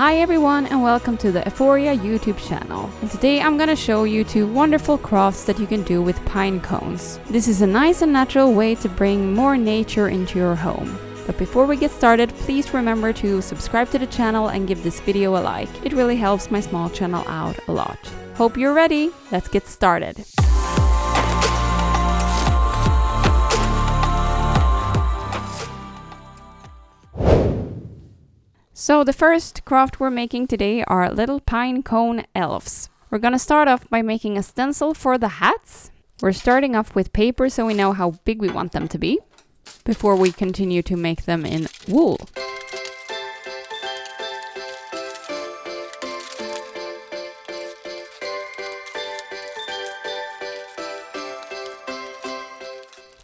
Hi everyone and welcome to the Euphoria YouTube channel. And today I'm gonna show you 2 wonderful crafts that you can do with pine cones. This is a nice and natural way to bring more nature into your home. But before we get started, please remember to subscribe to the channel and give this video a like. It really helps my small channel out a lot. Hope you're ready, let's get started. So the first craft we're making today are little pine cone elves. We're gonna start off by making a stencil for the hats. We're starting off with paper so we know how big we want them to be, before we continue to make them in wool.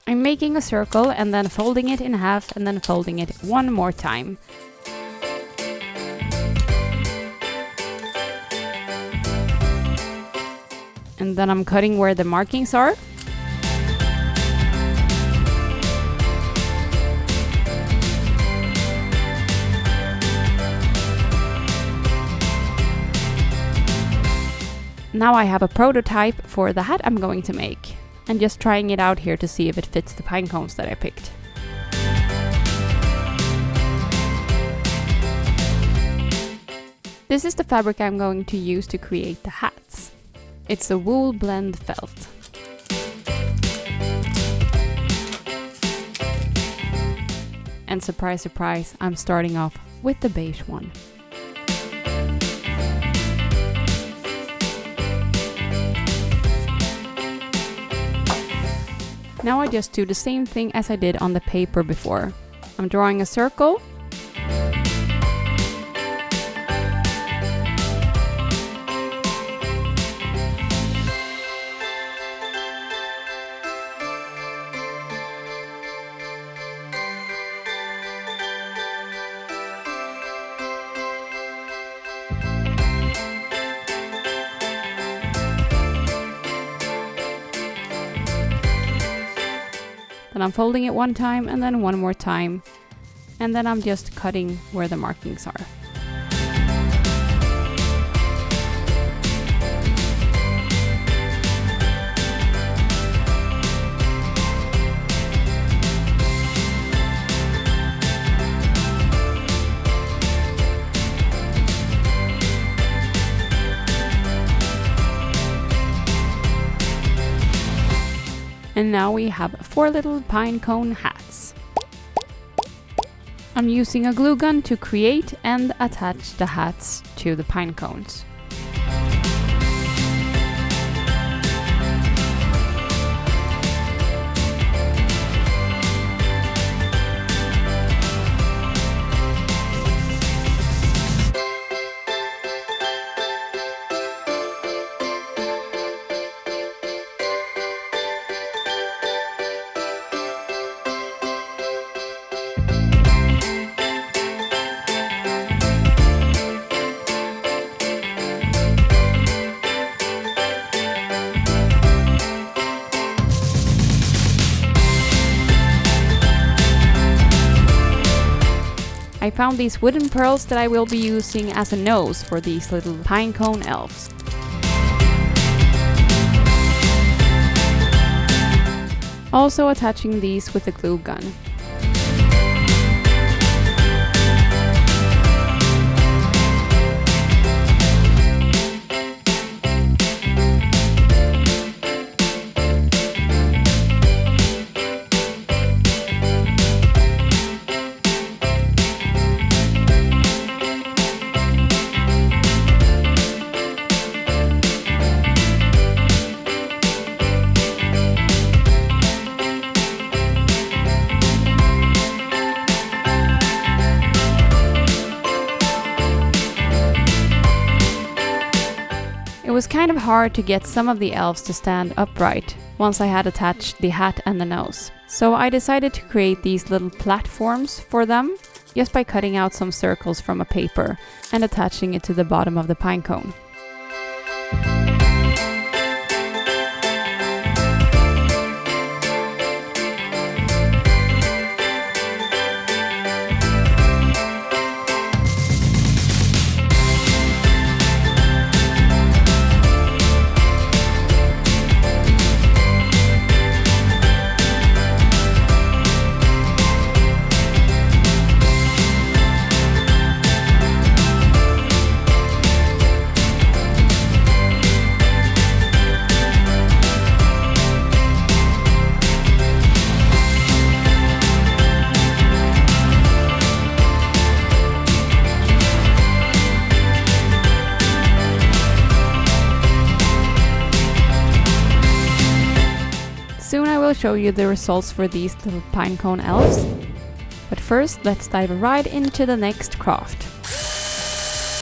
I'm making a circle and then folding it in half and then folding it one more time. And then I'm cutting where the markings are. Now I have a prototype for the hat I'm going to make. And just trying it out here to see if it fits the pine cones that I picked. This is the fabric I'm going to use to create the hats. It's a wool blend felt. And surprise, surprise, I'm starting off with the beige one. Now I just do the same thing as I did on the paper before. I'm drawing a circle. Then I'm folding it one time and then one more time. And then I'm just cutting where the markings are. And now we have 4 little pine cone hats. I'm using a glue gun to create and attach the hats to the pine cones. I found these wooden pearls that I will be using as a nose for these little pine cone elves. Also attaching these with a glue gun. It was kind of hard to get some of the elves to stand upright once I had attached the hat and the nose. So I decided to create these little platforms for them just by cutting out some circles from a paper and attaching it to the bottom of the pine cone. show you the results for these little pinecone elves. But first, let's dive right into the next craft.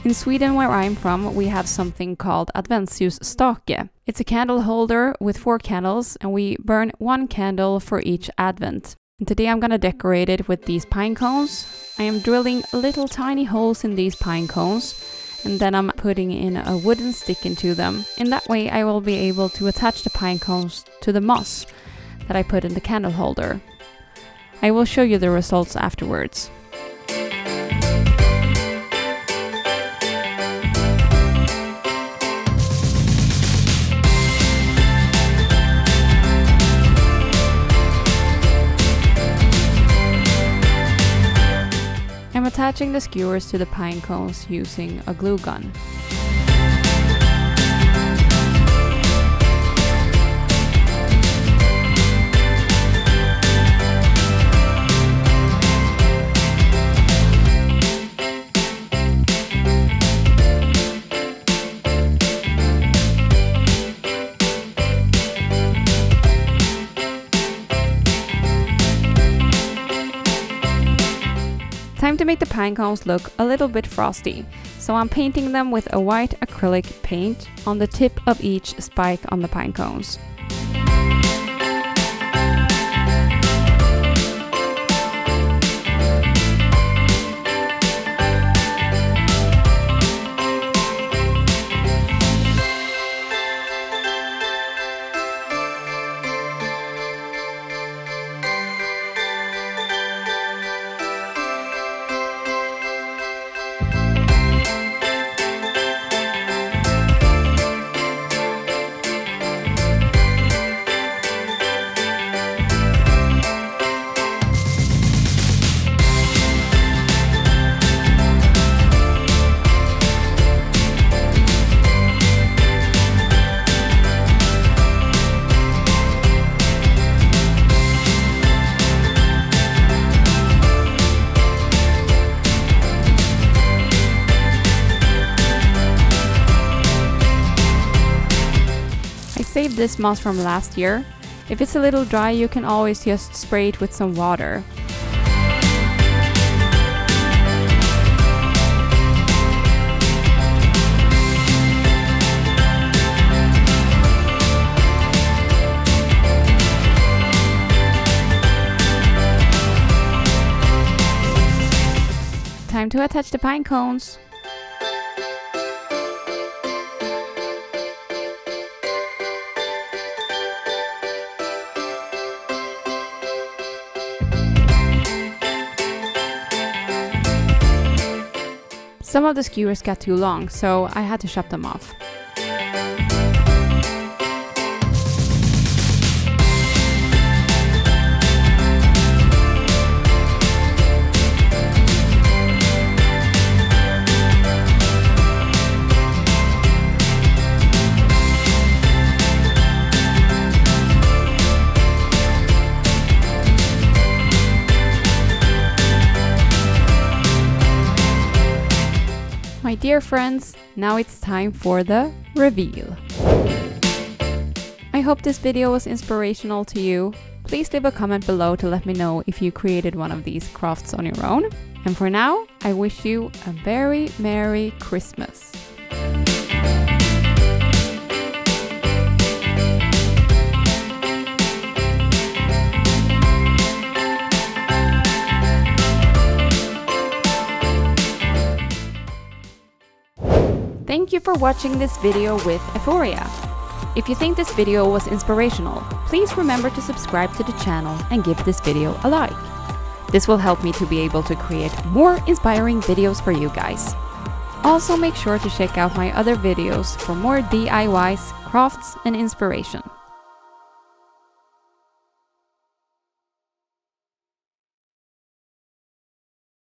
In Sweden, where I'm from, we have something called adventsljusstake. It's a candle holder with 4 candles, and we burn 1 candle for each advent. And today I'm gonna decorate it with these pine cones. I am drilling little tiny holes in these pine cones, and then I'm putting in a wooden stick into them. In that way I will be able to attach the pine cones to the moss that I put in the candle holder. I will show you the results afterwards. I'm attaching the skewers to the pine cones using a glue gun. Time to make the pine cones look a little bit frosty, so I'm painting them with a white acrylic paint on the tip of each spike on the pine cones. Saved this moss from last year. If it's a little dry, you can always just spray it with some water. Time to attach the pine cones. Some of the skewers got too long, so I had to chop them off. My dear friends, now it's time for the reveal. I hope this video was inspirational to you. Please leave a comment below to let me know if you created one of these crafts on your own. And for now, I wish you a very Merry Christmas. Thank you for watching this video with Euphoria. If you think this video was inspirational, please remember to subscribe to the channel and give this video a like. This will help me to be able to create more inspiring videos for you guys. Also make sure to check out my other videos for more DIYs, crafts and inspiration.